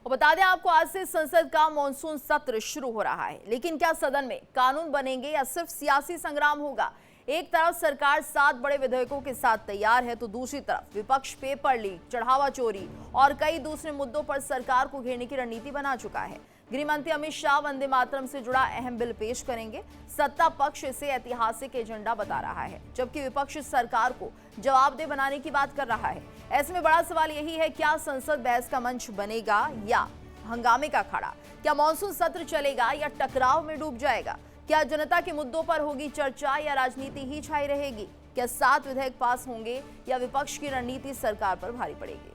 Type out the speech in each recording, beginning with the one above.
और बता दें आपको, आज से संसद का मॉनसून सत्र शुरू हो रहा है। लेकिन क्या सदन में कानून बनेंगे या सिर्फ सियासी संग्राम होगा? एक तरफ सरकार 7 बड़े विधेयकों के साथ तैयार है, तो दूसरी तरफ विपक्ष पेपर लीक, चढ़ावा चोरी और कई दूसरे मुद्दों पर सरकार को घेरने की रणनीति बना चुका है। गृह मंत्री अमित शाह वंदे मातरम से जुड़ा अहम बिल पेश करेंगे। सत्ता पक्ष इसे ऐतिहासिक एजेंडा बता रहा है, जबकि विपक्ष सरकार को जवाबदेह बनाने की बात कर रहा है। ऐसे में बड़ा सवाल यही है, क्या संसद बहस का मंच बनेगा या हंगामे का अखाड़ा? क्या मानसून सत्र चलेगा या टकराव में डूब जाएगा? क्या जनता के मुद्दों पर होगी चर्चा या राजनीति ही छाई रहेगी? क्या 7 विधेयक पास होंगे या विपक्ष की रणनीति सरकार पर भारी पड़ेगी?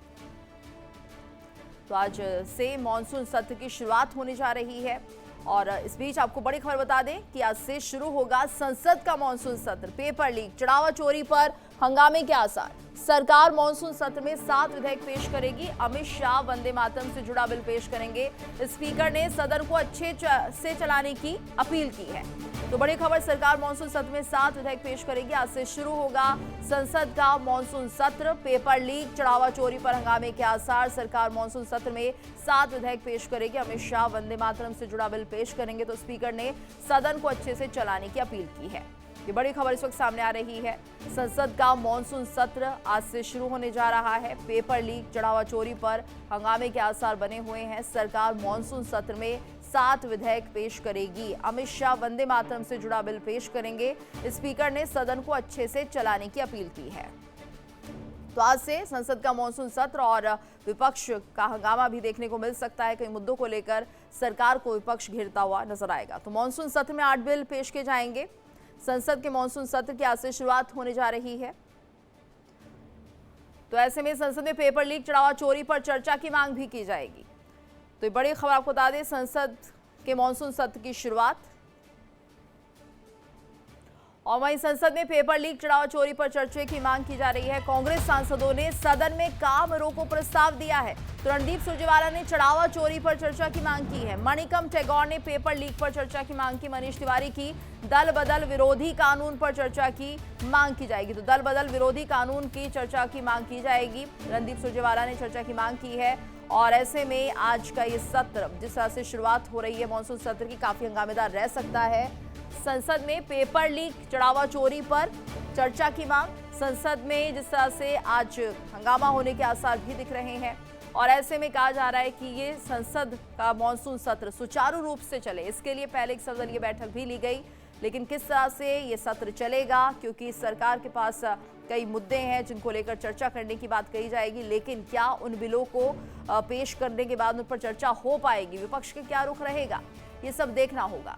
तो आज से मानसून सत्र की शुरुआत होने जा रही है और इस बीच आपको बड़ी खबर बता दें कि आज से शुरू होगा संसद का मानसून सत्र। पेपर लीक, चढ़ावा चोरी पर हंगामे के आसार। सरकार मानसून सत्र में 7 विधेयक पेश करेगी। अमित शाह वंदे मातरम से जुड़ा बिल पेश करेंगे। स्पीकर ने सदन को अच्छे से चलाने की अपील की है। तो बड़ी खबर, सरकार मानसून सत्र में 7 विधेयक पेश करेगी। आज से शुरू होगा संसद का मानसून सत्र। पेपर लीक, चढ़ावा चोरी पर हंगामे के आसार। सरकार मानसून सत्र में 7 विधेयक पेश करेगी। अमित शाह वंदे मातरम से जुड़ा बिल पेश करेंगे, तो स्पीकर ने सदन को अच्छे से चलाने की अपील की है। ये बड़ी खबर इस वक्त सामने आ रही है। संसद का मानसून सत्र आज से शुरू होने जा रहा है। पेपर लीक, चढ़ावा चोरी पर हंगामे के आसार बने हुए हैं। सरकार मानसून सत्र में 7 विधेयक पेश करेगी। अमित शाह वंदे मातरम से जुड़ा बिल पेश करेंगे। स्पीकर ने सदन को अच्छे से चलाने की अपील की है। तो आज से संसद का मानसून सत्र और विपक्ष का हंगामा भी देखने को मिल सकता है। कई मुद्दों को लेकर सरकार को विपक्ष घेरता हुआ नजर आएगा। तो मानसून सत्र में 8 बिल पेश किए जाएंगे। संसद के मानसून सत्र की आज से शुरुआत होने जा रही है। तो ऐसे में संसद में पेपर लीक, चढ़ावा चोरी पर चर्चा की मांग भी की जाएगी। तो ये बड़ी खबर आपको बता दें, संसद के मानसून सत्र की शुरुआत। और वहीं संसद में पेपर लीक, चढ़ावा चोरी पर चर्चा की मांग की जा रही है। कांग्रेस सांसदों ने सदन में काम रोको प्रस्ताव दिया है। तो रणदीप सुरजेवाला ने चढ़ावा चोरी पर चर्चा की मांग की है। मणिकम टैगोर ने पेपर लीक पर चर्चा की मांग की। मनीष तिवारी की दल बदल विरोधी कानून पर चर्चा की मांग की जाएगी। तो दल बदल विरोधी कानून की चर्चा की मांग की जाएगी। रणदीप सुरजेवाला ने चर्चा की मांग की है। और ऐसे में आज का ये सत्र जिस तरह से शुरुआत हो रही है मानसून सत्र की, काफी हंगामेदार रह सकता है। संसद में पेपर लीक, चढ़ावा चोरी पर चर्चा की मांग। संसद में जिस तरह से आज हंगामा होने के आसार भी दिख रहे हैं और ऐसे में कहा जा रहा है कि ये संसद का मानसून सत्र सुचारू रूप से चले, इसके लिए पहले एक सर्वदलीय बैठक भी ली गई। लेकिन किस तरह से ये सत्र चलेगा, क्योंकि सरकार के पास कई मुद्दे हैं जिनको लेकर चर्चा करने की बात कही जाएगी। लेकिन क्या उन बिलों को पेश करने के बाद उन पर चर्चा हो पाएगी? विपक्ष के क्या रुख रहेगा, ये सब देखना होगा।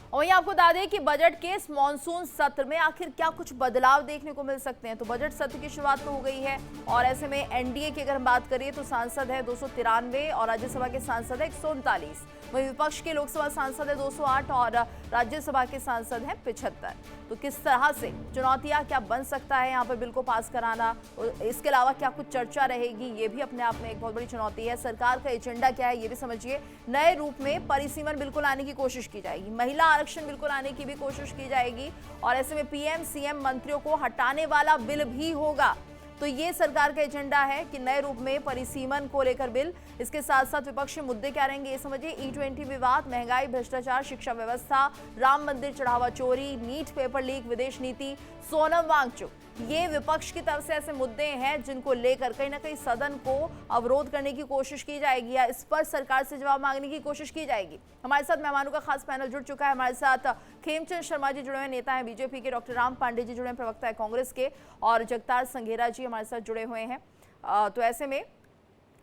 और वहीं आपको बता दें कि बजट के इस मानसून सत्र में आखिर क्या कुछ बदलाव देखने को मिल सकते हैं। तो बजट सत्र की शुरुआत तो हो गई है और ऐसे में एनडीए की अगर हम बात करें तो सांसद है 293 और राज्यसभा के सांसद है 139। वहीं विपक्ष के लोकसभा सांसद है 208 और राज्यसभा के सांसद हैं 75। तो किस तरह से चुनौतियां क्या बन सकता है यहाँ पर बिल को पास कराना, इसके अलावा क्या कुछ चर्चा रहेगी, ये भी अपने आप में एक बहुत बड़ी चुनौती है। सरकार का एजेंडा क्या है ये भी समझिए। नए रूप में परिसीमन बिल को लाने की कोशिश की जाएगी। महिला आरक्षण बिल को लाने की भी कोशिश की जाएगी और ऐसे में पीएम सीएम मंत्रियों को हटाने वाला बिल भी होगा। तो ये सरकार का एजेंडा है कि नए रूप में परिसीमन को लेकर बिल। इसके साथ साथ विपक्षी मुद्दे क्या रहेंगे ये समझिए। E20 विवाद, महंगाई, भ्रष्टाचार, शिक्षा व्यवस्था, राम मंदिर, चढ़ावा चोरी, नीट, पेपर लीक, विदेश नीति, सोनम वांगचुक, ये विपक्ष की तरफ से ऐसे मुद्दे हैं जिनको लेकर कहीं ना कहीं सदन को अवरोध करने की कोशिश की जाएगी या इस पर सरकार से जवाब मांगने की कोशिश की जाएगी। हमारे साथ मेहमानों का खास पैनल जुड़ चुका है। हमारे साथ खेमचंद शर्मा जी जुड़े हुए नेता हैं बीजेपी के, डॉक्टर राम पांडे जी जुड़े हैं प्रवक्ता है कांग्रेस के, और जगतार संघेरा जी हमारे साथ जुड़े हुए हैं। तो ऐसे में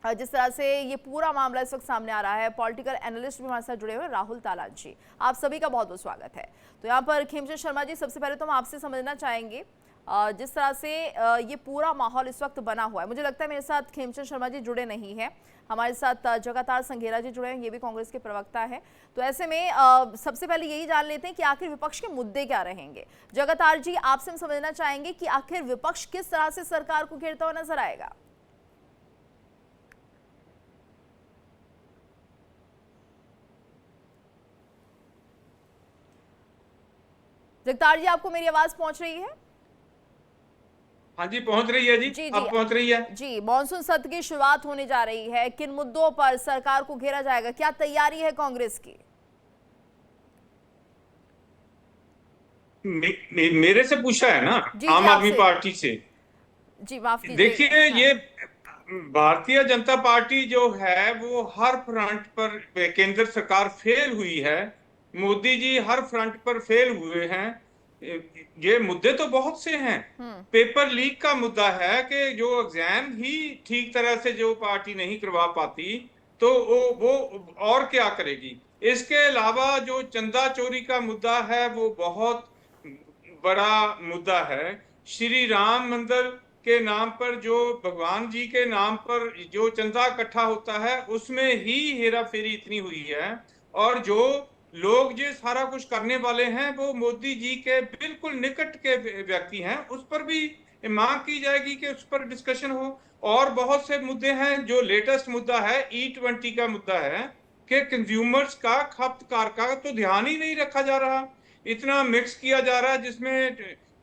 जिस तरह से ये पूरा मामला इस वक्त सामने आ रहा है, पॉलिटिकल एनालिस्ट भी हमारे साथ जुड़े हुए राहुल तालान जी, आप सभी का बहुत बहुत स्वागत है। तो यहाँ पर खेमचंद शर्मा जी, सबसे पहले तो हम आपसे समझना चाहेंगे जिस तरह से ये पूरा माहौल इस वक्त बना हुआ है। मुझे लगता है मेरे साथ खेमचंद शर्मा जी जुड़े नहीं हैं, हमारे साथ जगतार संघेरा जी जुड़े हैं, ये भी कांग्रेस के प्रवक्ता है। तो ऐसे में सबसे पहले यही जान लेते हैं कि आखिर विपक्ष के मुद्दे क्या रहेंगे। जगतार जी, आपसे हम समझना चाहेंगे कि आखिर विपक्ष किस तरह से सरकार को घेरता हुआ नजर आएगा। जगतार जी, आपको मेरी आवाज पहुंच रही है? हाँ जी, पहुंच रही है जी। जी जी अब पहुंच रही है। जी, मॉनसून सत्र की शुरुआत होने जा रही है, किन मुद्दों पर सरकार को घेरा जाएगा, क्या तैयारी है कांग्रेस की? मेरे से पूछा है ना, जी जी आम आदमी आपसे। पार्टी से। जी माफ कीजिएगा, देखिए, हाँ। ये भारतीय जनता पार्टी जो है वो हर फ्रंट पर, केंद्र सरकार फेल हुई है। मोदी जी हर फ्रंट पर फेल हुए हैं। ये मुद्दे तो बहुत से हैं। हम्म। पेपर लीक का मुद्दा है कि जो एग्जाम ही ठीक तरह से जो पार्टी नहीं करवा पाती, तो वो और क्या करेगी। इसके अलावा जो चंदा चोरी का मुद्दा है वो बहुत बड़ा मुद्दा है। श्री राम मंदिर के नाम पर, जो भगवान जी के नाम पर जो चंदा इकट्ठा होता है, उसमें ही हेरा फेरी इतनी हुई है। और जो लोग जो सारा कुछ करने वाले हैं वो मोदी जी के बिल्कुल निकट के व्यक्ति हैं। उस पर भी मांग की जाएगी कि उस पर डिस्कशन हो। और बहुत से मुद्दे हैं। जो लेटेस्ट मुद्दा है E20 का मुद्दा है कि कंज्यूमर्स का, खपतकार का तो ध्यान ही नहीं रखा जा रहा। इतना मिक्स किया जा रहा है जिसमें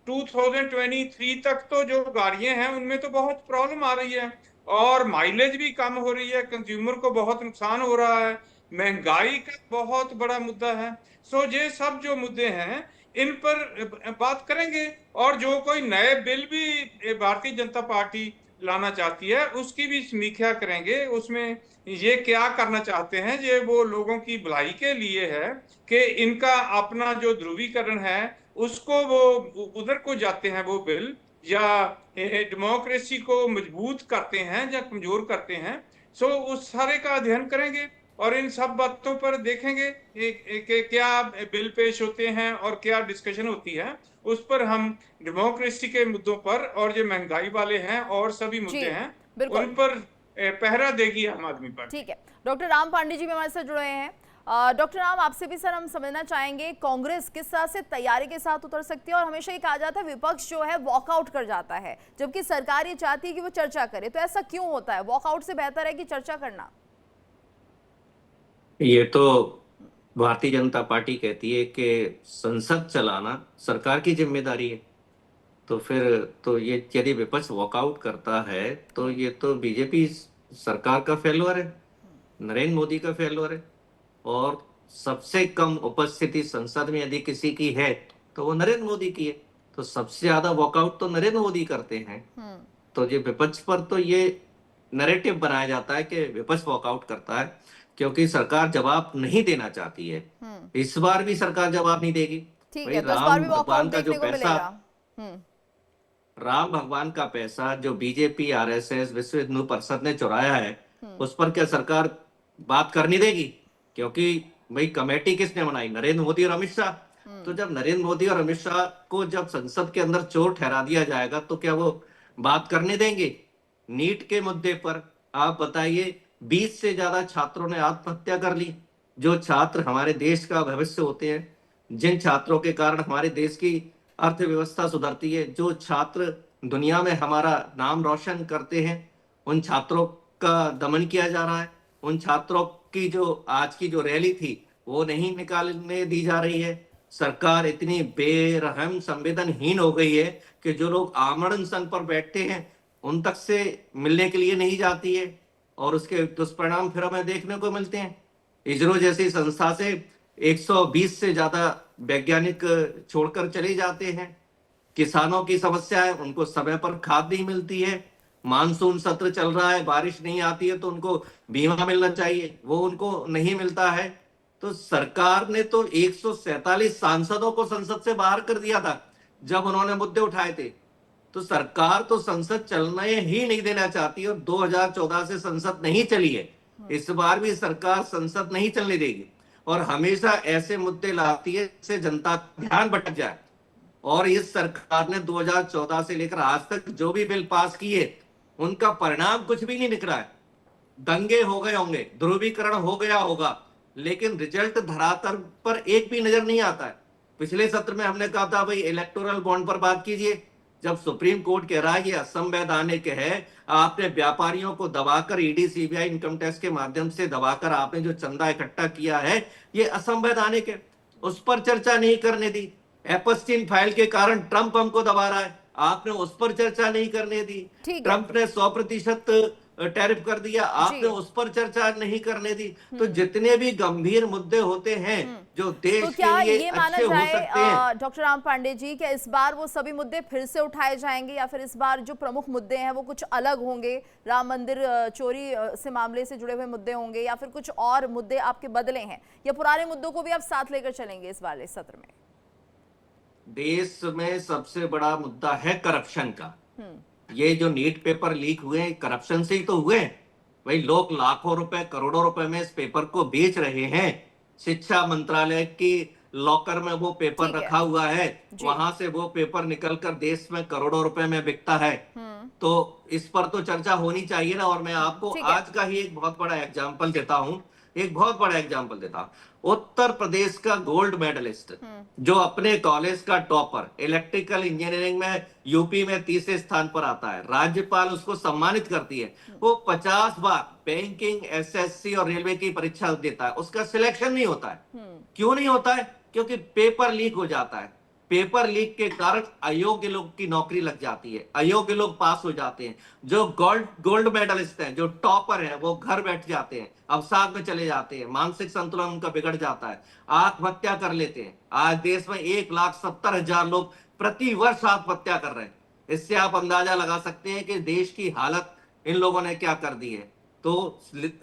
2023 तक तो जो गाड़ियां हैं उनमें तो बहुत प्रॉब्लम आ रही है। और माइलेज भी कम हो रही है, कंज्यूमर को बहुत नुकसान हो रहा है। महंगाई का बहुत बड़ा मुद्दा है। सो ये सब जो मुद्दे हैं, इन पर बात करेंगे। और जो कोई नए बिल भी भारतीय जनता पार्टी लाना चाहती है उसकी भी समीक्षा करेंगे। उसमें ये क्या करना चाहते हैं, ये वो लोगों की भलाई के लिए है कि इनका अपना जो ध्रुवीकरण है उसको वो उधर को जाते हैं वो बिल, या डेमोक्रेसी को मजबूत करते हैं या कमजोर करते हैं। सो उस सारे का अध्ययन करेंगे और इन सब बातों पर देखेंगे कि क्या बिल पेश होते हैं और क्या डिस्कशन होती है। उस पर हम डेमोक्रेसी के मुद्दों पर और जो महंगाई वाले हैं और सभी जी मुद्दे हैं बिल्कुल। उन पर पहरा देगी आम आदमी ठीक पार्टी। है, डॉक्टर राम पांडे जी भी हमारे साथ जुड़े हैं। डॉक्टर राम, आपसे भी सर हम समझना चाहेंगे कांग्रेस किस तरह से तैयारी के साथ उतर सकती है। और हमेशा ये कहा जाता है विपक्ष जो है वॉकआउट कर जाता है, जबकि सरकार ये चाहती है कि वो चर्चा करे, तो ऐसा क्यों होता है? वॉकआउट से बेहतर है कि चर्चा करना? ये तो भारतीय जनता पार्टी कहती है कि संसद चलाना सरकार की जिम्मेदारी है। तो फिर तो ये यदि विपक्ष वॉकआउट करता है तो ये तो बीजेपी सरकार का फेल्योर है, नरेंद्र मोदी का फेल्योर है। और सबसे कम उपस्थिति संसद में यदि किसी की है तो वो नरेंद्र मोदी की है। तो सबसे ज्यादा वॉकआउट तो नरेंद्र मोदी करते हैं। तो ये विपक्ष पर तो ये नैरेटिव बनाया जाता है कि विपक्ष वॉकआउट करता है क्योंकि सरकार जवाब नहीं देना चाहती है। इस बार भी सरकार जवाब नहीं देगी। ठीक भाई है, तो इस बार राम भी वॉकआउट भगवान का जो देखने को पैसा, मिलेगा। हम्म। राम भगवान का पैसा जो बीजेपी, आरएसएस, विश्व हिंदू परिषद ने चुराया है, उस पर क्या सरकार बात करने देगी? क्योंकि भाई कमेटी किसने बनाई? नरेंद्र मोदी और अमित शाह। तो जब नरेंद्र मोदी और अमित शाह को जब संसद के अंदर चोर ठहरा दिया जाएगा तो क्या वो बात करने देंगे? नीट के मुद्दे पर आप बताइए, 20 से ज्यादा छात्रों ने आत्महत्या कर ली। जो छात्र हमारे देश का भविष्य होते हैं, जिन छात्रों के कारण हमारे देश की अर्थव्यवस्था सुधरती है, जो छात्र दुनिया में हमारा नाम रोशन करते हैं, उन छात्रों का दमन किया जा रहा है। उन छात्रों की जो आज की जो रैली थी वो नहीं निकालने दी जा रही है। सरकार इतनी बेरहम संवेदनहीन हो गई है कि जो लोग आमरण अनशन पर बैठते हैं उन तक से मिलने के लिए नहीं जाती है। और उसके दुष्परिणाम फिर हमें देखने को मिलते हैं। इसरो जैसी संस्था से 120 से ज्यादा वैज्ञानिक छोड़कर चले जाते हैं। किसानों की समस्या है, उनको समय पर खाद नहीं मिलती है। मानसून सत्र चल रहा है, बारिश नहीं आती है तो उनको बीमा मिलना चाहिए, वो उनको नहीं मिलता है। तो सरकार ने तो 147 सांसदों को संसद से बाहर कर दिया था जब उन्होंने मुद्दे उठाए थे। तो सरकार तो संसद चलने ही नहीं देना चाहती और 2014 से संसद नहीं चली है। इस बार भी सरकार संसद नहीं चलने देगी और हमेशा ऐसे मुद्दे लाती है जिससे जनता का ध्यान भटक जाए। और इस सरकार ने 2014 से लेकर आज तक जो भी बिल पास किए उनका परिणाम कुछ भी नहीं दिख रहा है। दंगे हो गए होंगे, ध्रुवीकरण हो गया होगा, लेकिन रिजल्ट धरातल पर एक भी नजर नहीं आता है। पिछले सत्र में हमने कहा था भाई इलेक्टोरल बॉन्ड पर बात कीजिए, जब सुप्रीम कोर्ट कह रहा है ये असंवैधानिक है, आपने व्यापारियों को दबाकर, ईडी सीबीआई इनकम टैक्स के माध्यम से दबाकर आपने जो चंदा इकट्ठा किया है ये असंवैधानिक है, उस पर चर्चा नहीं करने दी। एपस्टीन फाइल के कारण ट्रंप हमको दबा रहा है आपने उस पर चर्चा नहीं करने दी। ठीक है। ट्रंप ने 100% टैरिफ कर दिया, आपने जी। उस पर चर्चा नहीं करने दी। तो जितने भी गंभीर मुद्दे होते हैं जो तो देश के क्या लिए ये माना अच्छे हो जाए सकते हैं, डॉक्टर राम पांडे जी, कि इस बार वो सभी मुद्दे फिर से उठाए जाएंगे, या फिर इस बार जो प्रमुख मुद्दे हैं वो कुछ अलग होंगे? राम मंदिर चोरी से मामले से जुड़े हुए मुद्दे होंगे, या फिर कुछ और मुद्दे आपके बदले हैं, या पुराने मुद्दों को भी आप साथ लेकर चलेंगे इस बार इस सत्र में? देश में सबसे बड़ा मुद्दा है करप्शन का। हम्म। ये जो नीट पेपर लीक हुए हैं, करप्शन से ही तो हुए हैं। भाई, लोग लाखों रुपए करोड़ों रुपए में इस पेपर को बेच रहे हैं। शिक्षा मंत्रालय की लॉकर में वो पेपर ठीक है रखा हुआ है, जी। वहां से वो पेपर निकलकर देश में करोड़ों रुपए में बिकता है। तो इस पर तो चर्चा होनी चाहिए ना। और मैं आपको ठीक है। आज का ही एक बहुत बड़ा एग्जाम्पल देता हूं, उत्तर प्रदेश का गोल्ड मेडलिस्ट जो अपने कॉलेज का टॉपर, इलेक्ट्रिकल इंजीनियरिंग में यूपी में तीसरे स्थान पर आता है, राज्यपाल उसको सम्मानित करती है, वो 50 बार बैंकिंग, एसएससी और रेलवे की परीक्षा देता है, उसका सिलेक्शन नहीं होता है। क्यों नहीं होता है? क्योंकि पेपर लीक हो जाता है। पेपर लीक के कारण अयोग्य लोग की नौकरी लग जाती है, अयोग्य लोग पास हो जाते हैं। जो गोल्ड मेडलिस्ट हैं, जो टॉपर हैं, वो घर बैठ जाते हैं, अवसाद में चले जाते हैं, मानसिक संतुलन उनका बिगड़ जाता है, आत्महत्या कर लेते हैं। आज देश में 1,70,000 लोग प्रति वर्ष आत्महत्या कर रहे हैं। इससे आप अंदाजा लगा सकते हैं कि देश की हालत इन लोगों ने क्या कर दी है। तो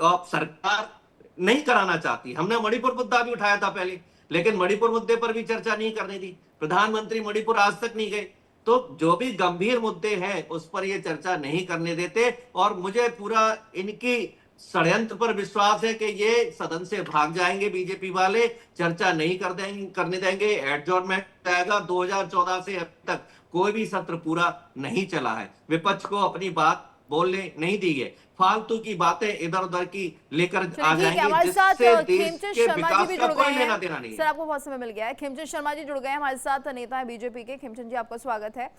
अब सरकार नहीं कराना चाहती। हमने मणिपुर मुद्दा भी उठाया था पहले, लेकिन मणिपुर मुद्दे पर भी चर्चा नहीं करनी थी। प्रधानमंत्री मणिपुर आज तक नहीं गए। तो जो भी गंभीर मुद्दे हैं उस पर ये चर्चा नहीं करने देते। और मुझे पूरा इनकी षड्यंत्र पर विश्वास है कि ये सदन से भाग जाएंगे बीजेपी वाले, चर्चा नहीं करने देंगे, एडजॉर्नमेंट आएगा। 2014 से अब तक कोई भी सत्र पूरा नहीं चला है, विपक्ष को अपनी बात बोलने नहीं दी है, फालतू की बातें इधर उधर की लेकर आ जाएंगे, हमारे साथ जिससे देश खेमचंद के शर्मा जी विकास भी का जुड़ कोई गए लेना देना हैं। नहीं है। सर, आपको बहुत समय मिल गया है। खेमचंद शर्मा जी जुड़ गए हैं हमारे साथ, नेता है बीजेपी के। खेमचंद जी, आपका स्वागत है।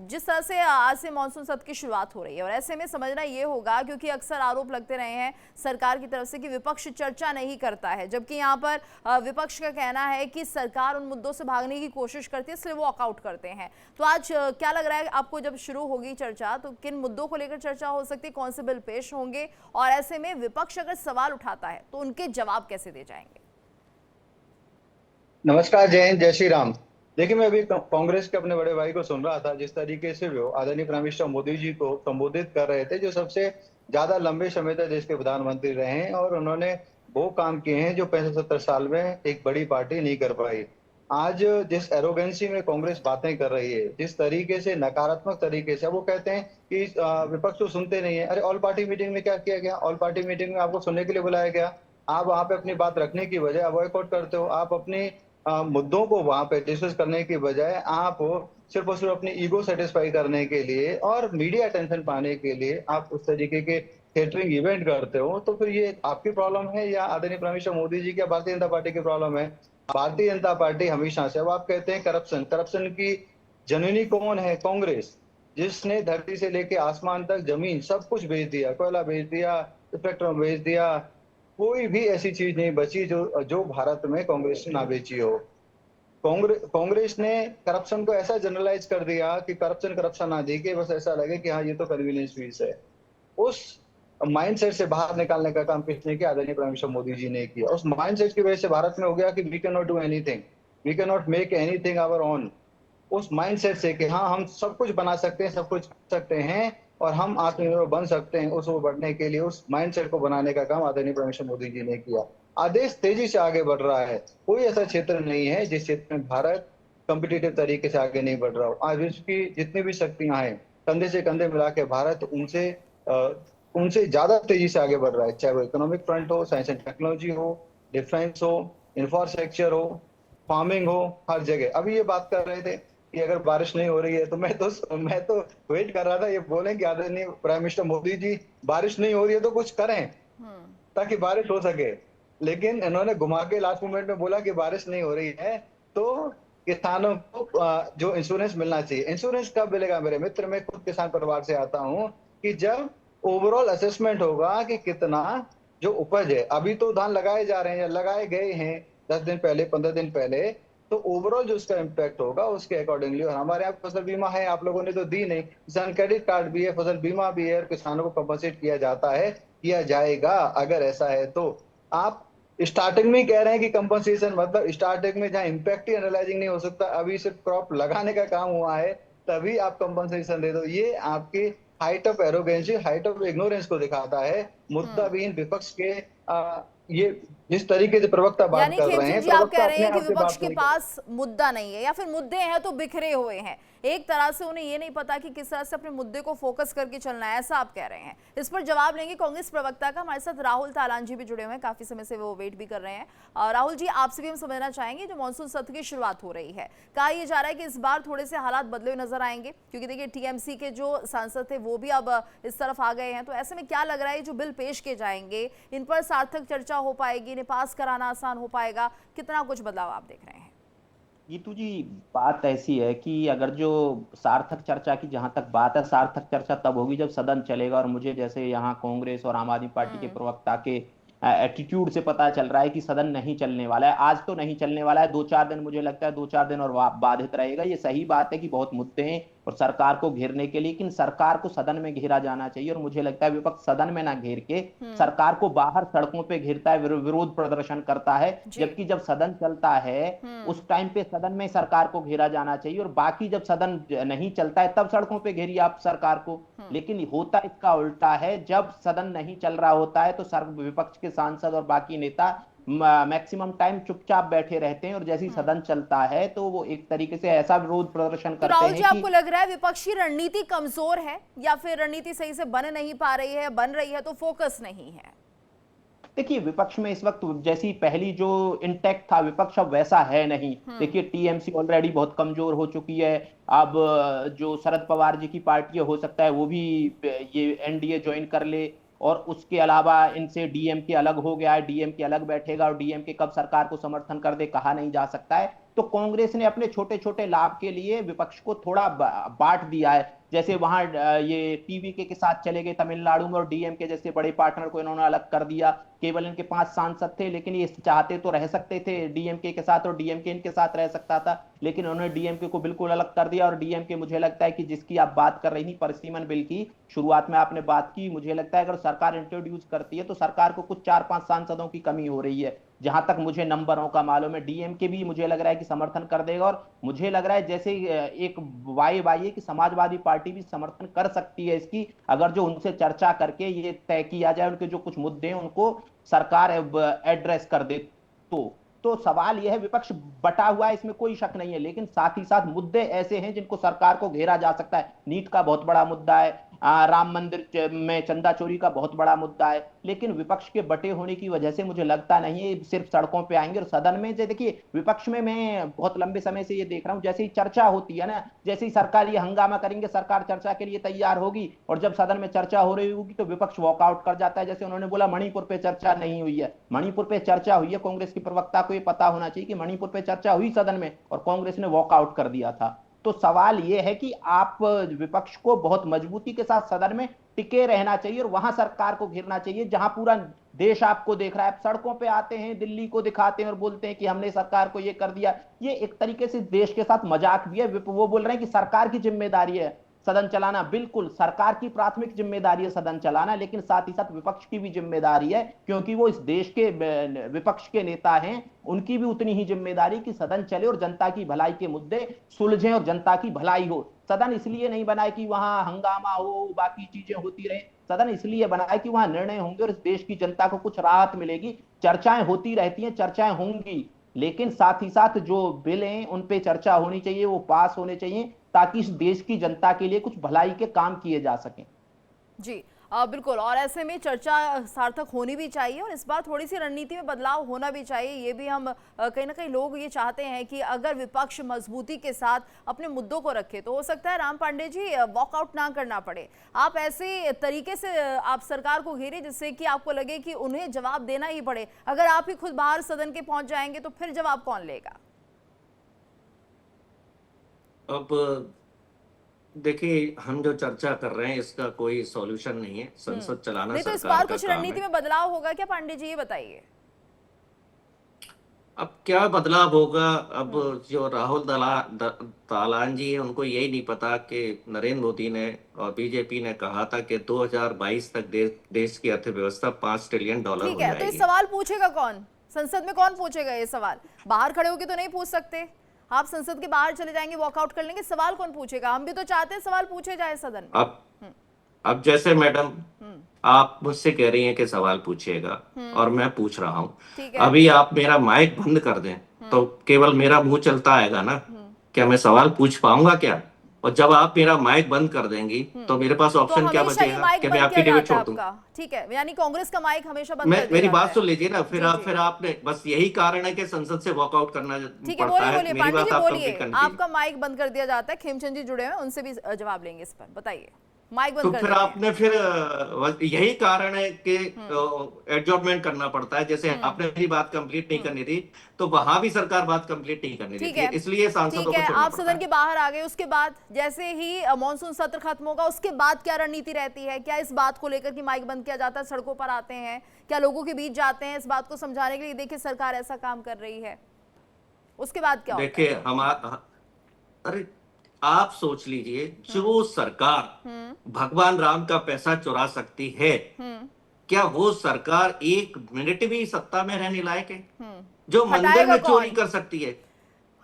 जिस तरह से आज से मानसून सत्र की शुरुआत हो रही है, और ऐसे में समझना ये होगा, क्योंकि अक्सर आरोप लगते रहे हैं सरकार की तरफ से कि विपक्ष चर्चा नहीं करता है, जबकि यहाँ पर विपक्ष का कहना है कि सरकार उन मुद्दों से भागने की कोशिश करती है, इसलिए वो वॉकआउट करते हैं। तो आज क्या लग रहा है आपको, जब शुरू होगी चर्चा, तो किन मुद्दों को लेकर चर्चा हो सकती है, कौन से बिल पेश होंगे, और ऐसे में विपक्ष अगर सवाल उठाता है तो उनके जवाब कैसे दे जाएंगे? नमस्कार, जय हिंद, जय श्री राम। देखिए, मैं अभी कांग्रेस के अपने बड़े भाई को सुन रहा था, जिस तरीके से वो आदरणीय प्राइम मिनिस्टर मोदी जी को संबोधित कर रहे थे, जो सबसे ज्यादा लंबे समय तक देश के प्रधानमंत्री रहे हैं, और उन्होंने वो काम किए हैं जो 65-70 साल में एक बड़ी पार्टी नहीं कर पाई। आज जिस एरोगेंसी में कांग्रेस बातें कर रही है, जिस तरीके से नकारात्मक तरीके से, वो कहते हैं कि विपक्ष तो सुनते नहीं है। अरे, ऑल पार्टी मीटिंग में क्या किया गया? ऑल पार्टी मीटिंग में आपको सुनने के लिए बुलाया गया, आप वहां पे अपनी बात रखने की बजाय बॉयकॉट करते हो। आप अपनी मुद्दों को वहां पे डिस्कस करने की बजाय आप सिर्फ और सिर्फ अपनी ईगो सेटिस्फाई करने के लिए और मीडिया अटेंशन पाने के लिए आप उस तरीके के थिएटरिंग इवेंट करते हो। तो फिर ये आपकी प्रॉब्लम है या आदरणीय प्राइम मिनिस्टर मोदी जी की, भारतीय जनता पार्टी की प्रॉब्लम है? भारतीय जनता पार्टी हमेशा से, अब आप कहते हैं करप्शन की जननी कौन है? कांग्रेस, जिसने धरती से लेके आसमान तक जमीन सब कुछ बेच दिया, कोयला बेच दिया, स्पेक्ट्रम बेच दिया। कोई भी ऐसी चीज नहीं बची जो भारत में कांग्रेस ने ना बेची हो। कांग्रेस ने करप्शन को ऐसा जनरलाइज कर दिया कि करप्शन ना देके बस ऐसा लगे कि हाँ, ये तो कन्वीनियंस फीस है। उस माइंडसेट से बाहर निकालने का काम किसने किया? आदरणीय प्राइम मिनिस्टर मोदी जी ने किया। उस माइंडसेट की वजह से भारत में हो गया कि we can not do anything, we can not make anything our own. उस माइंडसेट से कि हाँ, हम सब कुछ बना सकते हैं, सब कुछ कर सकते हैं, और हम आत्मनिर्भर बन सकते हैं, उस वो बढ़ने के लिए उस माइंडसेट को बनाने का काम आदरणीय प्राइम मिनिस्टर मोदी जी ने किया। आदेश तेजी से आगे बढ़ रहा है। कोई ऐसा क्षेत्र नहीं है जिस क्षेत्र में भारत कॉम्पिटिटिव तरीके से आगे नहीं बढ़ रहा हो। आज विश्व की जितनी भी शक्तियां हैं, कंधे से कंधे मिला के भारत उनसे ज्यादा तेजी से आगे बढ़ रहा है, चाहे वो इकोनॉमिक फ्रंट हो, साइंस एंड टेक्नोलॉजी हो, डिफेंस हो, इंफ्रास्ट्रक्चर हो, फार्मिंग हो, हर जगह। अभी ये बात कर रहे थे कि अगर बारिश नहीं हो रही है, तो मैं तो वेट कर रहा था ये बोलें कि आदरणीय प्राइम मिनिस्टर मोदी जी, बारिश नहीं हो रही है तो कुछ करें ताकि बारिश हो सके। लेकिन इन्होंने घुमा के लास्ट मोमेंट में बोला कि बारिश नहीं हो रही है तो किसानों को जो इंश्योरेंस मिलना चाहिए। इंश्योरेंस कब मिलेगा? मेरे मित्र, मैं खुद किसान परिवार से आता हूँ, कि जब ओवरऑल असेसमेंट होगा कि कितना जो उपज है, अभी तो धान लगाए जा रहे हैं या लगाए गए हैं 10 दिन पहले, 15 दिन पहले, तो ओवरऑल जो उसका इम्पैक्ट होगा उसके अकॉर्डिंगली। और हमारे यहाँ फसल बीमा है, आप लोगों ने तो दी नहीं, किसान क्रेडिट कार्ड भी है, फसल बीमा भी है, और किसानों को कंपनसेट किया जाता है, किया जाएगा अगर ऐसा है तो। आप स्टार्टिंग में ही कह रहे हैं कि कंपनसेशन, मतलब स्टार्टिंग में जहाँ इम्पैक्ट ही एनालाइजिंग नहीं हो सकता, अभी सिर्फ क्रॉप लगाने का काम हुआ है, तभी आप कंपनसेशन दे दो। ये आपकी height of arrogancy, height of ignorance को दिखाता है। मुद्दाविहीन विपक्ष के ये जिस तरीके से प्रवक्ता बात यानी कर रहे खेमचंद हैं, जी आप कह प्रवक्ता रहे अपने हैं कि आप से विपक्ष बात के नहीं पास मुद्दा नहीं है, या फिर मुद्दे हैं तो बिखरे हुए हैं, एक तरह से उन्हें ये नहीं पता कि किस तरह से अपने मुद्दे को फोकस करके चलना है, ऐसा आप कह रहे हैं। इस पर जवाब लेंगे कांग्रेस प्रवक्ता का। हमारे साथ राहुल तालान जी भी जुड़े हुए हैं, काफी समय से वो वेट भी कर रहे हैं। और राहुल जी, आपसे भी हम समझना चाहेंगे, जो मानसून सत्र की शुरुआत हो रही है, कहा यह जा रहा है कि इस बार थोड़े से हालात बदले हुए नजर आएंगे, क्योंकि देखिए टीएमसी के जो सांसद थे वो भी अब इस तरफ आ गए हैं। तो ऐसे में क्या लग रहा है, जो बिल पेश किए जाएंगे इन पर सार्थक चर्चा हो पाएगी, इन्हें पास कराना आसान हो पाएगा, कितना कुछ बदलाव आप देख रहे हैं? गीतू जी, बात ऐसी है कि अगर जो सार्थक चर्चा की जहां तक बात है, सार्थक चर्चा तब होगी जब सदन चलेगा। और मुझे जैसे यहाँ कांग्रेस और आम आदमी पार्टी के प्रवक्ता के एटीट्यूड से पता चल रहा है कि सदन नहीं चलने वाला है। आज तो नहीं चलने वाला है, 2-4 दिन, मुझे लगता है 2-4 दिन और बाधित रहेगा। ये सही बात है कि बहुत मुद्दे हैं और सरकार को घेरने के लिए, लेकिन सरकार को सदन में घेरा जाना चाहिए। और मुझे लगता है विपक्ष सदन में ना घेर के सरकार को बाहर सड़कों पे घेरता है, विरोध प्रदर्शन करता है। जबकि जब सदन चलता है उस टाइम पे सदन में सरकार को घेरा जाना चाहिए, और बाकी जब सदन नहीं चलता है तब सड़कों पे घेरिए आप सरकार को। लेकिन होता इसका उल्टा है, जब सदन नहीं चल रहा होता है तो विपक्ष के सांसद और बाकी नेता मैक्सिमम टाइम चुपचाप बैठे रहते हैं, और जैसे ही सदन चलता है तो वो एक तरीके से ऐसा विरोध प्रदर्शन करते राहुल जी, हैं आपको लग रहा है विपक्षी रणनीति कमजोर है, या फिर रणनीति सही से बन नहीं पा रही है, बन रही है तो फोकस नहीं है? देखिए, विपक्ष में इस वक्त जैसी पहली जो इंटैक्ट था विपक्ष, अब वैसा है नहीं। देखिए, टीएमसी ऑलरेडी बहुत कमजोर हो चुकी है। अब जो शरद पवार जी की पार्टी हो सकता है वो भी ये एनडीए ज्वाइन कर ले, और उसके अलावा इनसे डीएमके अलग हो गया है, डीएमके अलग बैठेगा, और डीएमके कब सरकार को समर्थन कर दे कहा नहीं जा सकता है। तो कांग्रेस ने अपने छोटे छोटे लाभ के लिए विपक्ष को थोड़ा बांट दिया है। जैसे वहां ये टीवीके के साथ चले गए तमिलनाडु में, और डीएमके जैसे बड़े पार्टनर को इन्होंने अलग कर दिया। केवल इनके 5 सांसद थे, लेकिन ये चाहते तो रह सकते थे डीएमके के साथ, और डीएमके इनके साथ रह सकता था, लेकिन उन्होंने डीएमके को बिल्कुल अलग कर दिया। और डीएमके, मुझे लगता है कि जिसकी आप बात कर रही थी परिसीमन बिल की, शुरुआत में आपने बात की, मुझे लगता है अगर सरकार इंट्रोड्यूस करती है तो सरकार को कुछ 4-5 सांसदों की कमी हो रही है, जहां तक मुझे नंबरों का मालूम है। डीएमके भी मुझे लग रहा है कि समर्थन कर देगा, और मुझे लग रहा है जैसे एक वाई है कि समाजवादी पार्टी भी समर्थन कर सकती है इसकी, अगर जो उनसे चर्चा करके ये तय किया जाए उनके जो कुछ मुद्दे हैं उनको सरकार एड्रेस कर दे। तो सवाल यह है, विपक्ष बटा हुआ है, इसमें कोई शक नहीं है, लेकिन साथ ही साथ मुद्दे ऐसे हैं जिनको सरकार को घेरा जा सकता है। नीट का बहुत बड़ा मुद्दा है, राम मंदिर में चंदा चोरी का बहुत बड़ा मुद्दा है, लेकिन विपक्ष के बटे होने की वजह से मुझे लगता नहीं है सिर्फ सड़कों पे आएंगे। और सदन में देखिए, विपक्ष में मैं बहुत लंबे समय से ये देख रहा हूं, जैसे ही चर्चा होती है ना, जैसे ही सरकार ये हंगामा करेंगे, सरकार चर्चा के लिए तैयार होगी, और जब सदन में चर्चा हो रही होगी तो विपक्ष वॉकआउट कर जाता है। जैसे उन्होंने बोला मणिपुर पे चर्चा नहीं हुई है, मणिपुर पे चर्चा हुई है, कांग्रेस की प्रवक्ता को ये पता होना चाहिए कि मणिपुर पे चर्चा हुई सदन में और कांग्रेस ने वॉकआउट कर दिया था। तो सवाल यह है कि आप विपक्ष को बहुत मजबूती के साथ सदन में टिके रहना चाहिए, और वहां सरकार को घेरना चाहिए जहां पूरा देश आपको देख रहा है। सड़कों पे आते हैं, दिल्ली को दिखाते हैं और बोलते हैं कि हमने सरकार को ये कर दिया। ये एक तरीके से देश के साथ मजाक भी है। वो बोल रहे हैं कि सरकार की जिम्मेदारी है सदन चलाना। बिल्कुल, सरकार की प्राथमिक जिम्मेदारी है सदन चलाना, लेकिन साथ ही साथ विपक्ष की भी जिम्मेदारी है, क्योंकि वो इस देश के विपक्ष के नेता हैं। उनकी भी उतनी ही जिम्मेदारी कि सदन चले और जनता की भलाई के मुद्दे सुलझें और जनता की भलाई हो। सदन इसलिए नहीं बनाए कि वहां हंगामा हो, बाकी चीजें होती रहे। सदन इसलिए बनाए कि वहां निर्णय होंगे और इस देश की जनता को कुछ राहत मिलेगी। चर्चाएं होती रहती हैं, चर्चाएं होंगी, लेकिन साथ ही साथ जो बिल हैं उन पे चर्चा होनी चाहिए, वो पास होने चाहिए, ताकि इस देश की जनता के लिए कुछ भलाई के काम किए जा सकें। जी बिल्कुल, और ऐसे में चर्चा सार्थक होनी भी चाहिए, और इस बार थोड़ी सी रणनीति में बदलाव होना भी चाहिए। ये भी हम कहीं ना कहीं लोग ये चाहते हैं कि अगर विपक्ष मजबूती के साथ अपने मुद्दों को रखे तो हो सकता है राम पांडे जी वॉकआउट ना करना पड़े। आप ऐसे तरीके से आप सरकार को घेरे जिससे कि आपको लगे कि उन्हें जवाब देना ही पड़े। अगर आप ही खुद बाहर सदन के पहुंच जाएंगे तो फिर जवाब कौन लेगा? अब देखिए, हम जो चर्चा कर रहे हैं इसका कोई सॉल्यूशन नहीं है। संसद चलाना नहीं, तो सरकार इस बार का कुछ काम रणनीति है। में बदलाव होगा क्या पांडे जी, ये बताइए। अब क्या बदलाव होगा? अब जो राहुल तालान जी है, उनको यही नहीं पता कि नरेंद्र मोदी ने और बीजेपी ने कहा था कि 2022 तक देश की अर्थव्यवस्था $5 ट्रिलियन ठीक हो है, तो ये जाएगी। सवाल पूछेगा कौन? संसद में कौन पूछेगा ये सवाल? बाहर खड़े होके तो नहीं पूछ सकते आप, संसद के बाहर चले जाएंगे, वॉकआउट कर लेंगे, सवाल कौन पूछेगा? हम भी तो चाहते हैं सवाल पूछे जाए सदन में। अब जैसे मैडम आप मुझसे कह रही हैं कि सवाल पूछिएगा, और मैं पूछ रहा हूँ। ठीक है। अभी आप मेरा माइक बंद कर दें तो केवल मेरा मुंह चलता आएगा ना? क्या मैं सवाल पूछ पाऊंगा क्या? और जब आप मेरा माइक बंद कर देंगी तो मेरे पास तो ऑप्शन क्या हमेशा ये बचेगा माइक कि मैं बंद आपकी किया डिबेट जाता है छोड़ दूं? आपका, ठीक है, यानी कांग्रेस का माइक हमेशा बंद कर दिया मेरी जाता बात है। सुन लीजिए ना, फिर जी, आप जी। फिर आपने बस यही कारण है कि संसद से वॉकआउट करना ठीक है, पड़ता बोलिए है। बोलिए मेरी पांडे बात जी, आप बोलिए। कंप्लीट करनी चाहिए। आपका माइक बंद कर दिया जाता है, खेमचंद जी जुड़े हुए हैं, उनसे भी जवाब लेंगे इस पर, बताइए। माइक तो बंद कर फिर देते हैं। आपने फिर यही कारण है कि एडजॉर्नमेंट करना पड़ता है। जैसे आपने मेरी बात कंप्लीट नहीं करनी थी, तो वहां भी सरकार बात कंप्लीट नहीं करनी ठीक देती है, है, इसलिए सांसदों ठीक को है, छोड़ना आप पड़ता सदन है। के बाहर आ गए, उसके बाद जैसे ही मॉनसून सत्र खत्म होगा उसके बाद क्या रणनीति रहती है? क्या इस बात को लेकर कि माइक बंद किया जाता है, सड़कों पर आते हैं, क्या लोगों के बीच जाते हैं इस बात को समझाने के लिए, देखिए सरकार ऐसा काम कर रही है, उसके बाद क्या होता है? देखिए अरे आप सोच लीजिए, जो सरकार भगवान राम का पैसा चुरा सकती है, क्या वो सरकार 1 मिनट भी सत्ता में रहने लायक है? जो मंदिर हटाएगा में चोरी कौन? कर सकती है।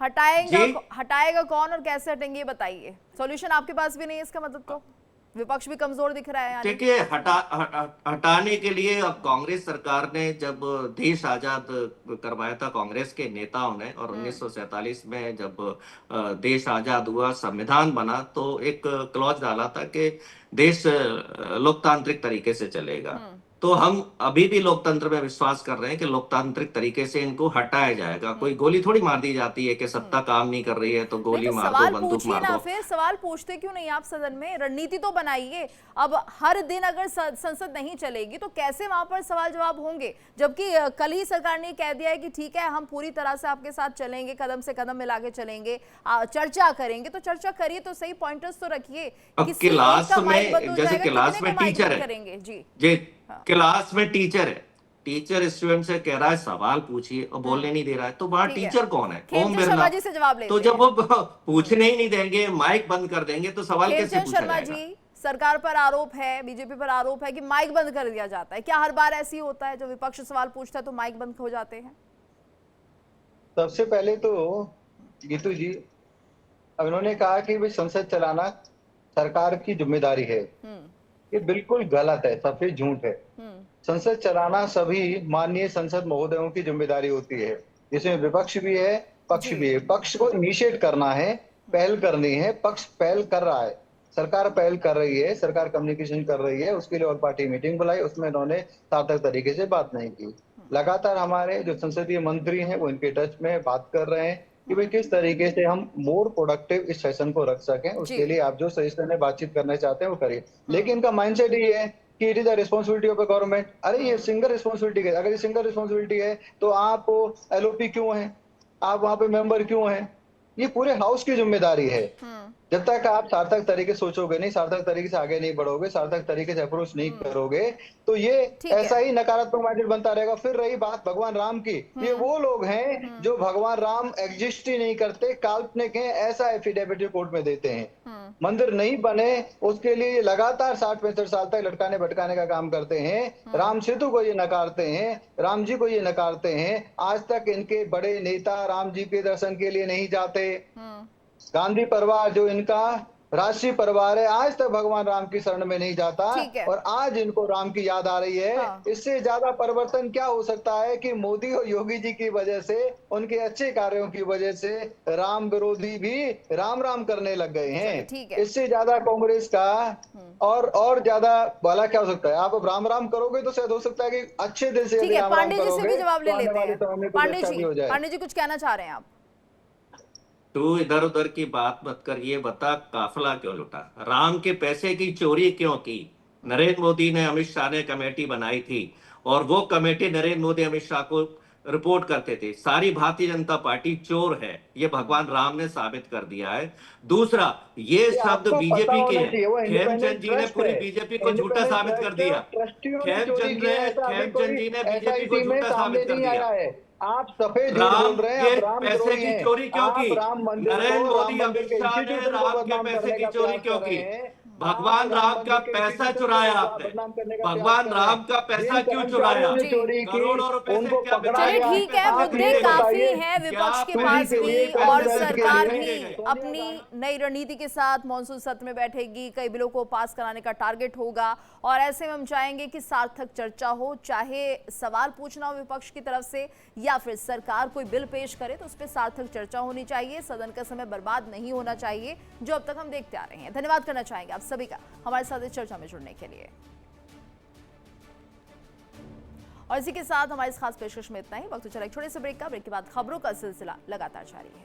हटाएगा जी? हटाएगा कौन और कैसे हटेंगे, ये बताइए। सॉल्यूशन आपके पास भी नहीं है इसका मतलब, तो विपक्ष भी कमजोर दिख रहा है यानी। देखिए हटाने के लिए अब कांग्रेस सरकार ने जब देश आजाद करवाया था कांग्रेस के नेताओं ने, और 1947 में जब देश आजाद हुआ, संविधान बना, तो एक क्लॉज डाला था कि देश लोकतांत्रिक तरीके से चलेगा। तो हम अभी भी लोकतंत्र में विश्वास कर रहे हैं कि लोकतांत्रिक तरीके से इनको हटाया जाएगा। कोई गोली थोड़ी मार दी जाती है कि सत्ता काम नहीं कर रही है तो नहीं गोली तो मार दो, सवाल बंदूक पूछिए मार ना, दो। फिर सवाल पूछते क्यों नहीं आप सदन में? रणनीति तो बनाइए। अब हर दिन अगर संसद नहीं चलेगी तो कैसे वहां पर सवाल जवाब होंगे? जबकि कल ही सरकार ने कह दिया है कि ठीक है, हम पूरी तरह से आपके साथ चलेंगे, कदम से कदम मिला के चलेंगे, चर्चा करेंगे। तो चर्चा करिए तो सही, पॉइंटर्स तो रखिए। अब क्लास में, जैसे क्लास में टीचर है, करेंगे जी जी क्लास में टीचर है, टीचर स्टूडेंट से कह रहा है सवाल पूछिए और बोलने नहीं दे रहा है, तो वहां ठीक है। टीचर कौन है? ओम खेमचंद बिरला। शर्मा जी से जवाब लेते तो जब वो पूछने ही नहीं देंगे, माइक बंद कर देंगे, तो सवाल कैसे खेमचंद पूछा शर्मा जाएगा? जी, सरकार पर आरोप है, बीजेपी पर आरोप है कि माइक बंद कर दिया जाता है। क्या हर बार ऐसी होता है, जो विपक्ष सवाल पूछता है तो माइक बंद हो जाते हैं? सबसे पहले तो गीतू जी, अब उन्होंने कहा कि भाई संसद चलाना सरकार की जिम्मेदारी है। ये बिल्कुल गलत है, सफेद झूठ है। संसद चलाना सभी माननीय संसद महोदयों की जिम्मेदारी होती है, जिसमें विपक्ष भी है, पक्ष भी है। पक्ष को इनिशिएट करना है, पहल करनी है, पक्ष पहल कर रहा है, सरकार पहल कर रही है, सरकार कम्युनिकेशन कर रही है, उसके लिए ऑल पार्टी मीटिंग बुलाई, उसमें इन्होंने सार्थक तरीके से बात नहीं की। लगातार हमारे जो संसदीय मंत्री हैं वो इनके टच में बात कर रहे हैं कि भाई किस तरीके से हम मोर प्रोडक्टिव इस सेशन को रख सकें। उसके लिए आप जो सजेशन है, बातचीत करना चाहते हैं वो करिए, लेकिन इनका माइंडसेट ये है कि it is the responsibility of the government. अरे ये सिंगल रिस्पॉन्सिबिलिटी है, अगर ये सिंगल रिस्पॉन्सिबिलिटी है तो आप एलओपी क्यों है, आप वहां पे मेंबर क्यों हैं? ये पूरे हाउस की जिम्मेदारी है। जब तक आप सार्थक तरीके से सोचोगे नहीं, सार्थक तरीके से आगे नहीं बढ़ोगे, सार्थक तरीके से अप्रोच नहीं करोगे, तो ये ऐसा ही नकारात्मक माइंडेड बनता रहेगा। फिर रही बात भगवान राम की, ये वो लोग हैं जो भगवान राम एग्जिस्ट ही नहीं करते, काल्पनिक हैं, ऐसा एफिडेविट कोर्ट में देते हैं। मंदिर नहीं बने उसके लिए ये लगातार 60-65 साल तक लटकाने भटकाने का काम करते हैं। राम सेतु को ये नकारते हैं, राम जी को ये नकारते हैं। आज तक इनके बड़े नेता राम जी के दर्शन के लिए नहीं जाते। गांधी परिवार जो इनका राष्ट्रीय परिवार है, आज तक भगवान राम की शरण में नहीं जाता, और आज इनको राम की याद आ रही है। इससे ज्यादा परिवर्तन क्या हो सकता है कि मोदी और योगी जी की वजह से, उनके अच्छे कार्यों की वजह से राम विरोधी भी राम राम करने लग गए हैं। इससे ज्यादा कांग्रेस का और ज्यादा भला क्या हो सकता है? आप अब राम राम करोगे तो शायद हो सकता है कि अच्छे दिल से राम राम पांडे जी से भी जवाब ले लेते हैं। पांडे जी कुछ कहना चाह रहे हैं आप? तू इधर उधर की बात मत कर, ये बता काफिला क्यों लुटा, राम के पैसे की चोरी क्यों की? नरेंद्र मोदी ने, अमित शाह ने कमेटी बनाई थी, और वो कमेटी नरेंद्र मोदी अमित शाह को रिपोर्ट करते थे। सारी भारतीय जनता पार्टी चोर है, ये भगवान राम ने साबित कर दिया है। दूसरा, ये शब्द बीजेपी के हैं, खेमचंद जी ने पूरी बीजेपी को झूठा साबित कर दिया। खेमचंद जी ने बीजेपी को झूठा साबित कर दिया। आप सफेद झूठ राम बोल रहे हैं, के आप राम पैसे द्रोही की हैं। चोरी क्यों आप की? राम मंदिर नरेंद्र को, राम मोदी, मंदिर अमित के शाह ने इंस्टीट्यूशन को राम के बदनाम पैसे करने की का चोरी प्रयास क्यों कर की? रहे हैं। भगवान आप राम का मंदिर के पैसा इंस्टीट्यूशन चुराया को आपने। बदनाम करने का प्रयास भगवान कर रहे राम हैं। का पैसा जिन क्यों कर्मचारियों चुराया? ने चोरी की, करोड़ों रुपए उनको से क्या पकड़ा चलिए गया। ठीक है, आप मुद्दे ये काफी बताइए, हैं विपक्ष के क्या पास पैसे भी, के और लिए सरकार पैसे भी के लिए? अपनी नई रणनीति के साथ मॉनसून सत्र में बैठेगी, कई बिलों को पास कराने का टारगेट होगा, और ऐसे में हम चाहेंगे कि सार्थक चर्चा हो, चाहे सवाल पूछना हो विपक्ष की तरफ से या फिर सरकार कोई बिल पेश करे तो उस पर सार्थक चर्चा होनी चाहिए, सदन का समय बर्बाद नहीं होना चाहिए, जो अब तक हम देखते आ रहे हैं। धन्यवाद करना चाहेंगे आप सभी का हमारे साथ इस चर्चा में जुड़ने के लिए। और इसी के साथ हमारे इस खास पेशकश में इतना ही। वक्त चला एक छोटे से ब्रेक का। ब्रेक के बाद खबरों का सिलसिला लगातार जारी है।